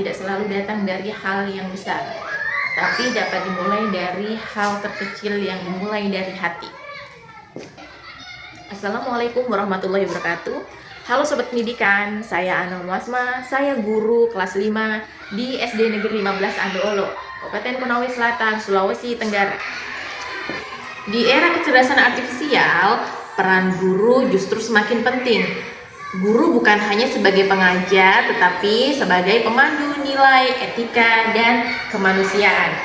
tidak selalu datang dari hal yang besar, tapi dapat dimulai dari hal terkecil yang dimulai dari hati. Assalamualaikum warahmatullahi wabarakatuh. Halo Sobat Pendidikan, saya Ana Muasma, saya guru kelas 5 di SD Negeri 15 Andoolo, Kabupaten Konawe Selatan, Sulawesi Tenggara. Di era kecerdasan artifisial, peran guru justru semakin penting. Guru bukan hanya sebagai pengajar, tetapi sebagai pemandu nilai, etika, dan kemanusiaan.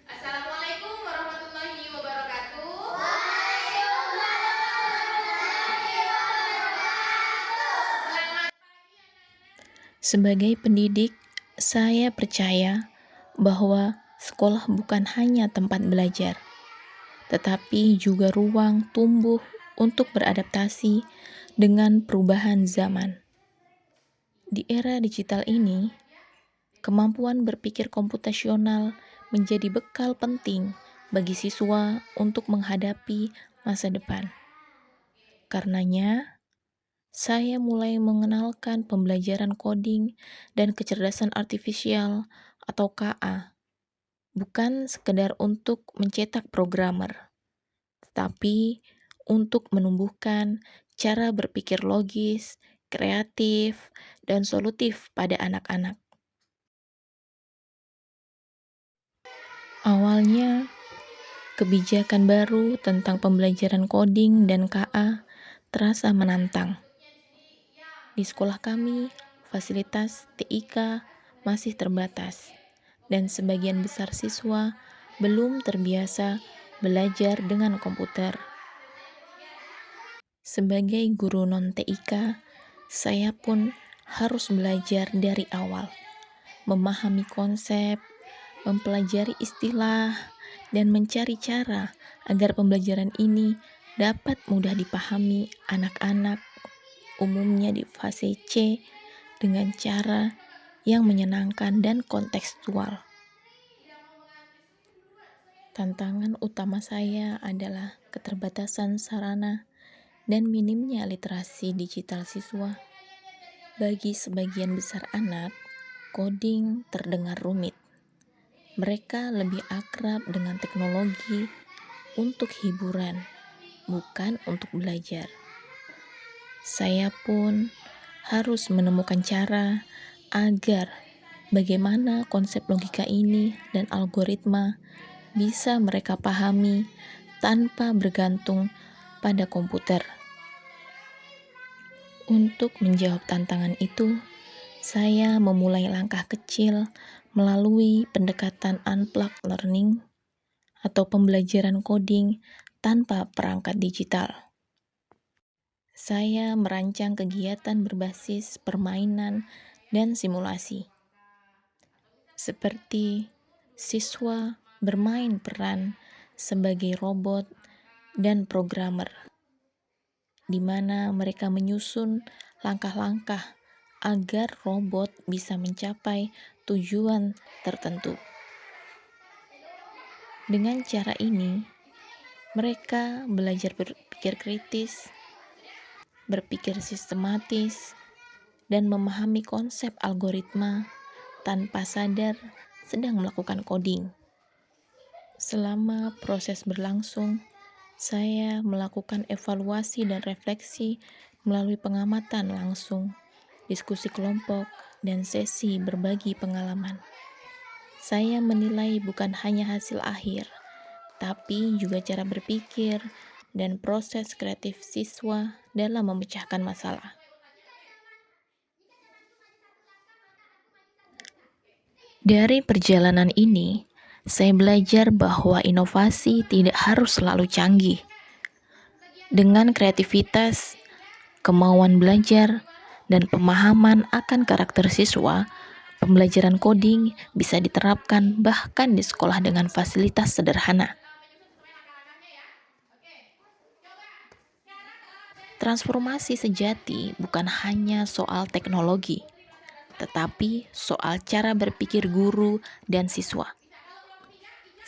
Assalamualaikum warahmatullahi wabarakatuh. Sebagai pendidik, saya percaya bahwa sekolah bukan hanya tempat belajar, tetapi juga ruang tumbuh untuk beradaptasi dengan perubahan zaman. Di era digital ini, kemampuan berpikir komputasional menjadi bekal penting bagi siswa untuk menghadapi masa depan. Karenanya, saya mulai mengenalkan pembelajaran coding dan kecerdasan artifisial atau KA, bukan sekedar untuk mencetak programmer, tetapi untuk menumbuhkan cara berpikir logis, kreatif, dan solutif pada anak-anak. Awalnya, kebijakan baru tentang pembelajaran coding dan KA terasa menantang. Di sekolah kami, fasilitas TIK masih terbatas, dan sebagian besar siswa belum terbiasa belajar dengan komputer. Sebagai guru non-TIK, saya pun harus belajar dari awal, memahami konsep, mempelajari istilah, dan mencari cara agar pembelajaran ini dapat mudah dipahami anak-anak, umumnya di fase C, dengan cara yang menyenangkan dan kontekstual. Tantangan utama saya adalah keterbatasan sarana dan minimnya literasi digital siswa. Bagi sebagian besar anak, coding terdengar rumit. Mereka lebih akrab dengan teknologi untuk hiburan, bukan untuk belajar. Saya pun harus menemukan cara agar bagaimana konsep logika ini dan algoritma bisa mereka pahami tanpa bergantung pada komputer. Untuk menjawab tantangan itu, saya memulai langkah kecil melalui pendekatan unplugged learning atau pembelajaran coding tanpa perangkat digital. Saya merancang kegiatan berbasis permainan dan simulasi, seperti siswa bermain peran sebagai robot dan programmer, di mana mereka menyusun langkah-langkah agar robot bisa mencapai tujuan tertentu. Dengan cara ini, mereka belajar berpikir kritis, berpikir sistematis, dan memahami konsep algoritma tanpa sadar sedang melakukan coding. Selama proses berlangsung, saya melakukan evaluasi dan refleksi melalui pengamatan langsung, diskusi kelompok, dan sesi berbagi pengalaman. Saya menilai bukan hanya hasil akhir, tapi juga cara berpikir dan proses kreatif siswa dalam memecahkan masalah. Dari perjalanan ini, saya belajar bahwa inovasi tidak harus selalu canggih. Dengan kreativitas, kemauan belajar, dan pemahaman akan karakter siswa, pembelajaran coding bisa diterapkan bahkan di sekolah dengan fasilitas sederhana. Transformasi sejati bukan hanya soal teknologi, tetapi soal cara berpikir guru dan siswa.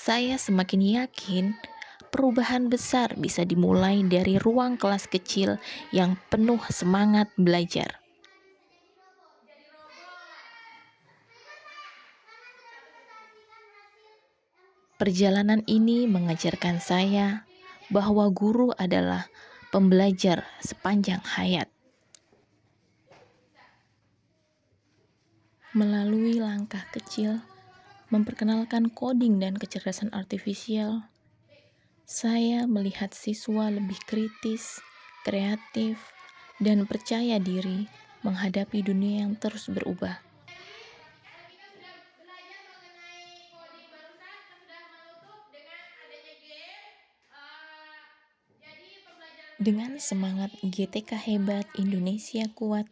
Saya semakin yakin perubahan besar bisa dimulai dari ruang kelas kecil yang penuh semangat belajar. Perjalanan ini mengajarkan saya bahwa guru adalah pembelajar sepanjang hayat. Melalui langkah kecil, memperkenalkan coding dan kecerdasan artifisial, saya melihat siswa lebih kritis, kreatif, dan percaya diri menghadapi dunia yang terus berubah. Dengan semangat GTK hebat, Indonesia kuat,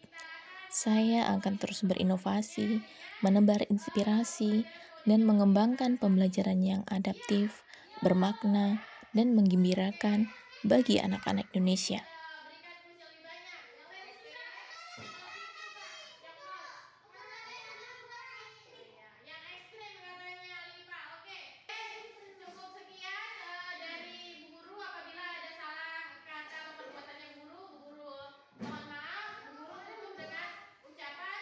saya akan terus berinovasi, menebar inspirasi, dan mengembangkan pembelajaran yang adaptif, bermakna, dan menggembirakan bagi anak-anak Indonesia. Cukup sekian dari Bu Guru. Apabila ada salah kata atau perbuatannya Bu Guru mohon maaf. Bu Guru tutup dengan ucapan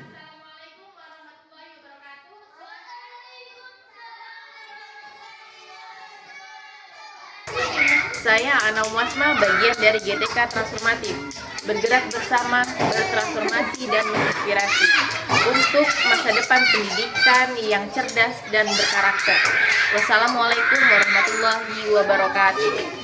Assalamualaikum warahmatullahi wabarakatuh. Saya Ana Umasma, bagian dari GTK Transformatif, bergerak bersama, bertransformasi dan menginspirasi untuk masa depan pendidikan yang cerdas dan berkarakter. Wassalamualaikum warahmatullahi wabarakatuh.